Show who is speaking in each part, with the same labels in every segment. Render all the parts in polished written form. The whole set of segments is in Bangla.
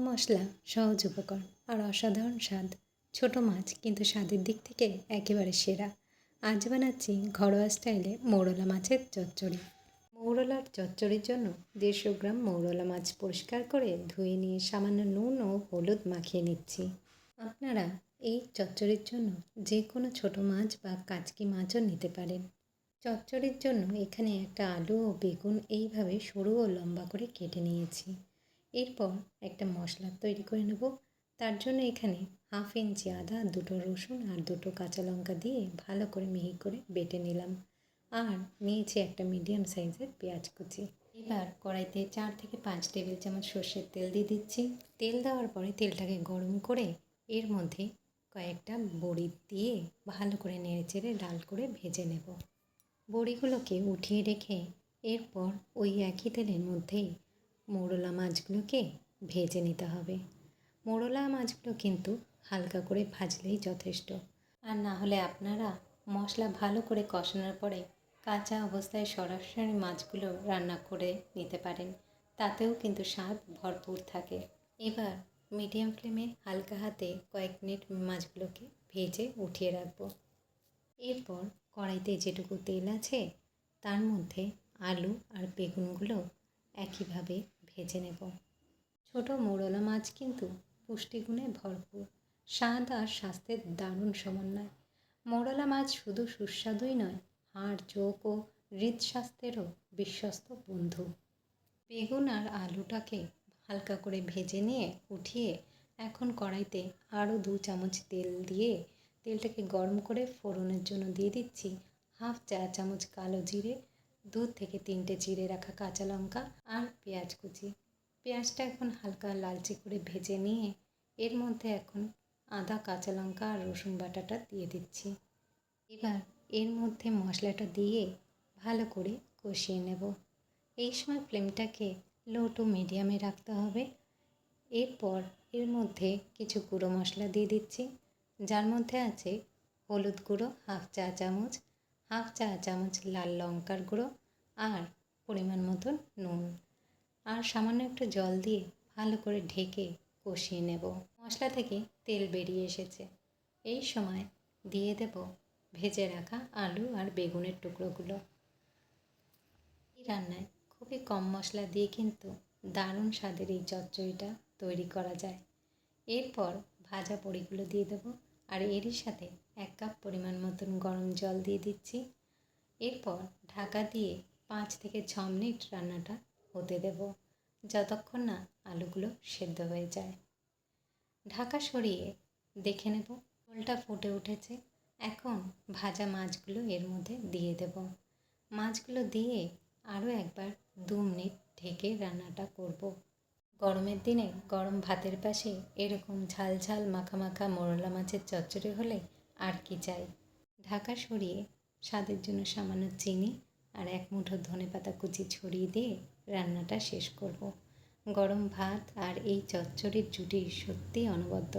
Speaker 1: মশলা, সহজ উপকরণ আর অসাধারণ স্বাদ। ছোট মাছ কিন্তু স্বাদের দিক থেকে একেবারে সেরা। আজ বানাচ্ছি ঘরোয়া স্টাইলে মৌরলা মাছের চচ্চড়ি। মৌরলার চচ্চড়ির জন্য 150 গ্রাম মৌরলা মাছ পরিষ্কার করে ধুয়ে নিয়ে সামান্য নুন ও হলুদ মাখিয়ে নিচ্ছি। আপনারা এই চচ্চড়ির জন্য যে কোনো ছোট মাছ বা কাচকি মাছও নিতে পারেন। চচ্চড়ির জন্য এখানে একটা আলু ও বেগুন এইভাবে সরু ও লম্বা করে কেটে নিয়েছি। এরপর একটা মশলা তৈরি করে নেব। তার জন্য এখানে 1/2 ইঞ্চি আদা, 2টো রসুন আর 2টো কাঁচা লঙ্কা দিয়ে ভালো করে মিহি করে বেটে নিলাম। আর নিয়েছি একটা মিডিয়াম সাইজের পেঁয়াজ কুচি। এবার কড়াইতে 4 থেকে 5 টেবিল চামচ সর্ষের তেল দিয়ে দিচ্ছি। তেল দেওয়ার পরে তেলটাকে গরম করে এর মধ্যে কয়েকটা বড়ি দিয়ে ভালো করে নেড়েচেড়ে লাল করে ভেজে নেব। বড়িগুলোকে উঠিয়ে রেখে এরপর ওই একই তেলের মধ্যেই মৌরলা মাছগুলোকে ভেজে নিতে হবে। মৌরলা মাছগুলো কিন্তু হালকা করে ভাজলেই যথেষ্ট। আর না হলে আপনারা মশলা ভালো করে কষানোর পরে কাঁচা অবস্থায় সরাসরি মাছগুলো রান্না করে নিতে পারেন, তাতেও কিন্তু স্বাদ ভরপুর থাকে। এবার মিডিয়াম ফ্লেমে হালকা হাতে কয়েক মিনিট মাছগুলোকে ভেজে উঠিয়ে রাখবো। এরপর কড়াইতে যেটুকু তেল আছে তার মধ্যে আলু আর বেগুনগুলো একইভাবে ভেজে নেব। ছোট মৌরলা মাছ কিন্তু পুষ্টিগুণে ভরপুর, স্বাদ আর স্বাস্থ্যের দারুণ সমন্বয়। মৌরলা মাছ শুধু সুস্বাদুই নয়, হাড়, চোখ ও হৃদস্বাস্থ্যেরও বিশ্বস্ত বন্ধু। বেগুন আর আলুটাকে হালকা করে ভেজে নিয়ে উঠিয়ে এখন কড়াইতে আরও 2 চামচ তেল দিয়ে তেলটাকে গরম করে ফোড়নের জন্য দিয়ে দিচ্ছি 1/2 চা চামচ কালো জিরে, 2 থেকে 3টে চিড়ে রাখা কাঁচা লঙ্কা আর পেঁয়াজ কুচি। পেঁয়াজটা এখন হালকা লালচে করে ভেজে নিয়ে এর মধ্যে এখন আদা, কাঁচা লঙ্কা আর রসুন বাটাটা দিয়ে দিচ্ছি। এবার এর মধ্যে মশলাটা দিয়ে ভালো করে কষিয়ে নেব। এই সময় ফ্লেমটাকে লো টু মিডিয়ামে রাখতে হবে। এরপর এর মধ্যে কিছু গুঁড়ো মশলা দিয়ে দিচ্ছি, যার মধ্যে আছে হলুদ গুঁড়ো 1/2 চা চামচ, 1/2 চা চামচ লাল লঙ্কার গুঁড়ো আর পরিমাণ মতন নুন। আর সামান্য একটু জল দিয়ে ভালো করে ঢেকে কষিয়ে নেব। মশলা থেকে তেল বেরিয়ে এসেছে। এই সময় দিয়ে দেব ভেজে রাখা আলু আর বেগুনের টুকরোগুলো। এই রান্নায় খুবই কম মশলা দিয়ে কিন্তু দারুণ স্বাদের এই চচ্চড়িটা তৈরি করা যায়। এরপর ভাজা বড়িগুলো দিয়ে দেবো আর এরই সাথে 1 কাপ পরিমাণ মতন গরম জল দিয়ে দিচ্ছি। এরপর ঢাকা দিয়ে 5 থেকে 6 মিনিট রান্নাটা হতে দেব, যতক্ষণ না আলুগুলো সেদ্ধ হয়ে যায়। ঢাকা সরিয়ে দেখে নেব ঝোলটা ফুটে উঠেছে। এখন ভাজা মাছগুলো এর মধ্যে দিয়ে দেব। মাছগুলো দিয়ে আরও একবার 2 মিনিট ঢেকে রান্নাটা করব। গরমের দিনে গরম ভাতের পাশে এরকম ঝাল ঝাল মাখা মাখা মৌরলা মাছের চচ্চড়ি হলে আর কি চাই। ঢাকা সরিয়ে স্বাদের জন্য সামান্য চিনি আর 1 মুঠো ধনেপাতা কুচি ছড়িয়ে দিয়ে রান্নাটা শেষ করব। গরম ভাত আর এই চচ্চড়ির জুটি সত্যিই অনবদ্য।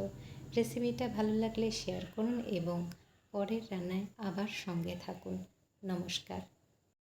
Speaker 1: রেসিপিটা ভালো লাগলে শেয়ার করুন এবং পরের রান্নায় আবার সঙ্গে থাকুন। নমস্কার।